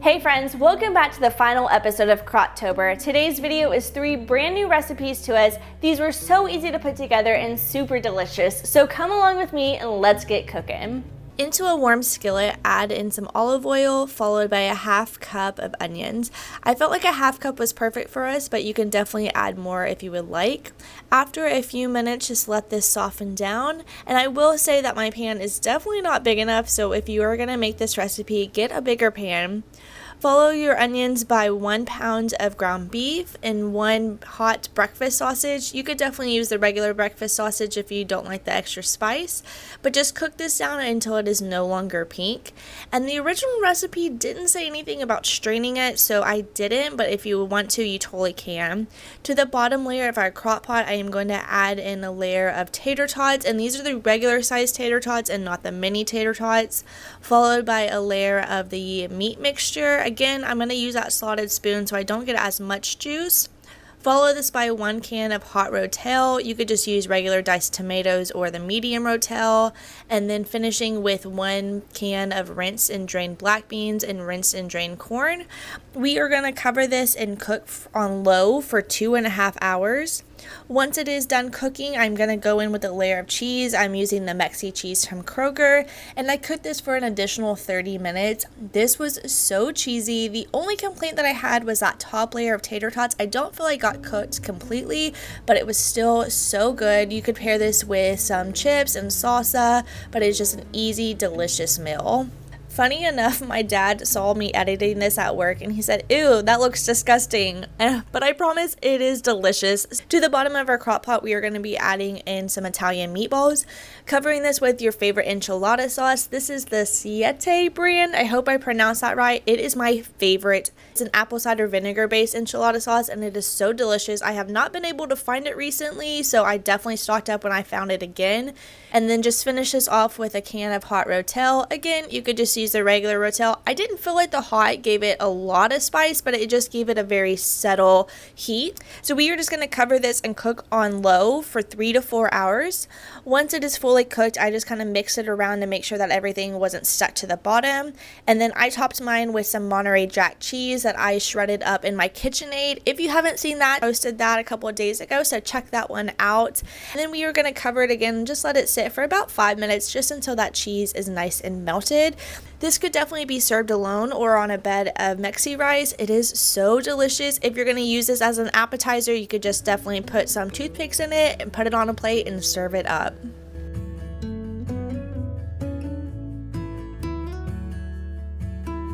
Hey friends, welcome back to the final episode of Crocktober. Today's video is 3 brand new recipes to us. These were so easy to put together and super delicious. So come along with me and let's get cooking. Into a warm skillet, add in some olive oil followed by a half cup of onions. I felt like a half cup was perfect for us, but you can definitely add more if you would like. After a few minutes, just let this soften down. And I will say that my pan is definitely not big enough, so if you are going to make this recipe, get a bigger pan. Follow your onions by 1 pound of ground beef and 1 hot breakfast sausage. You could definitely use the regular breakfast sausage if you don't like the extra spice, but just cook this down until it is no longer pink. And the original recipe didn't say anything about straining it, so I didn't, but if you want to, you totally can. To the bottom layer of our crock pot, I am going to add in a layer of tater tots, and these are the regular sized tater tots and not the mini tater tots, followed by a layer of the meat mixture. Again, I'm going to use that slotted spoon so I don't get as much juice. Follow this by 1 can of hot rotel. You could just use regular diced tomatoes or the medium rotel. And then finishing with 1 can of rinsed and drained black beans and rinsed and drained corn. We are going to cover this and cook on low for 2.5 hours. Once it is done cooking, I'm going to go in with a layer of cheese. I'm using the Mexi cheese from Kroger, and I cooked this for an additional 30 minutes. This was so cheesy. The only complaint that I had was that top layer of tater tots. I don't feel like it got cooked completely, but it was still so good. You could pair this with some chips and salsa, but it's just an easy, delicious meal. Funny enough, my dad saw me editing this at work and he said, "Ew, that looks disgusting." But I promise it is delicious. To the bottom of our crock pot, we are going to be adding in some Italian meatballs, covering this with your favorite enchilada sauce. This is the Siete brand. I hope I pronounced that right. It is my favorite. It's an apple cider vinegar based enchilada sauce and it is so delicious. I have not been able to find it recently, so I definitely stocked up when I found it again. And then just finish this off with a can of hot rotel. Again, you could just use the regular rotel. I didn't feel like the hot gave it a lot of spice, but it just gave it a very subtle heat. So we are just going to cover this and cook on low for 3 to 4 hours. Once it is fully cooked, I just kind of mix it around to make sure that everything wasn't stuck to the bottom. And then I topped mine with some Monterey Jack cheese that I shredded up in my KitchenAid. If you haven't seen that, I posted that a couple of days ago, so check that one out. And then we are going to cover it again and just let it sit for about 5 minutes just until that cheese is nice and melted. This could definitely be served alone or on a bed of Mexi rice. It is so delicious. If you're going to use this as an appetizer, you could just definitely put some toothpicks in it and put it on a plate and serve it up.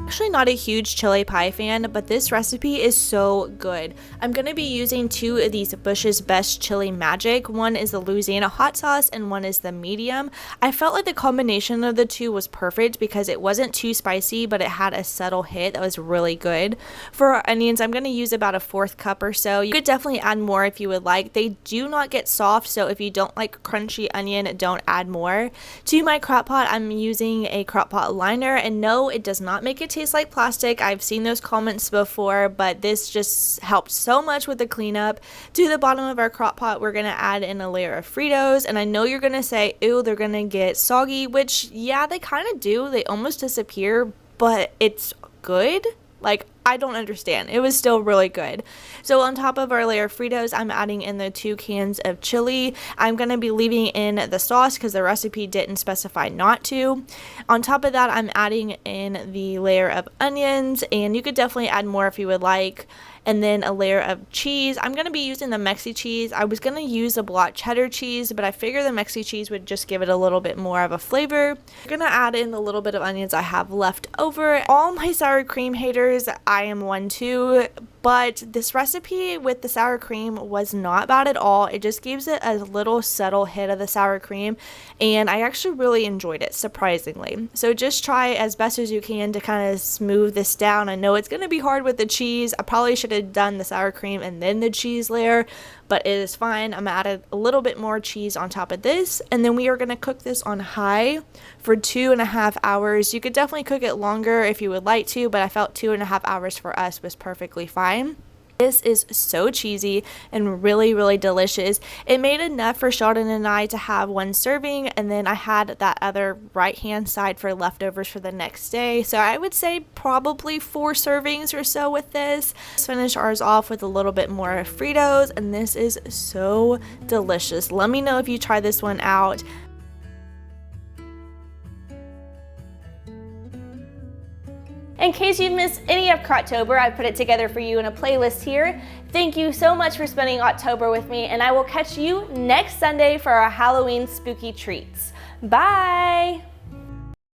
Actually not a huge chili pie fan, but this recipe is so good. I'm going to be using 2 of these Bush's Best Chili Magic. One is the Louisiana hot sauce and one is the medium. I felt like the combination of the 2 was perfect because it wasn't too spicy, but it had a subtle hit that was really good. For our onions, I'm going to use about a 1/4 cup or so. You could definitely add more if you would like. They do not get soft, so if you don't like crunchy onion, don't add more. To my crock pot, I'm using a crock pot liner, and no, it does not make it taste like plastic. I've seen those comments before, but this just helped so much with the cleanup. To the bottom of our crock pot, we're going to add in a layer of Fritos, and I know you're going to say, "Ew, they're going to get soggy," which yeah, they kind of do. They almost disappear, but it's good. Like, I don't understand. It was still really good. So on top of our layer of Fritos, I'm adding in the 2 cans of chili. I'm going to be leaving in the sauce because the recipe didn't specify not to. On top of that, I'm adding in the layer of onions, and you could definitely add more if you would like. And then a layer of cheese. I'm going to be using the Mexi cheese. I was going to use a block cheddar cheese, but I figured the Mexi cheese would just give it a little bit more of a flavor. I'm going to add in the little bit of onions I have left over. All my sour cream haters, I am one too, but this recipe with the sour cream was not bad at all. It just gives it a little subtle hit of the sour cream, and I actually really enjoyed it, surprisingly. So just try as best as you can to kind of smooth this down. I know it's going to be hard with the cheese. I probably should have done the sour cream and then the cheese layer, but it is fine. I'm adding a little bit more cheese on top of this, and then we are going to cook this on high for 2.5 hours. You could definitely cook it longer if you would like to, but I felt 2.5 hours for us was perfectly fine. This is so cheesy and really, really delicious. It made enough for Sheldon and I to have one serving, and then I had that other right-hand side for leftovers for the next day. So I would say probably 4 servings or so with this. Let's finish ours off with a little bit more Fritos, and this is so delicious. Let me know if you try this one out. In case you've missed any of Crocktober, I put it together for you in a playlist here. Thank you so much for spending October with me, and I will catch you next Sunday for our Halloween spooky treats. Bye!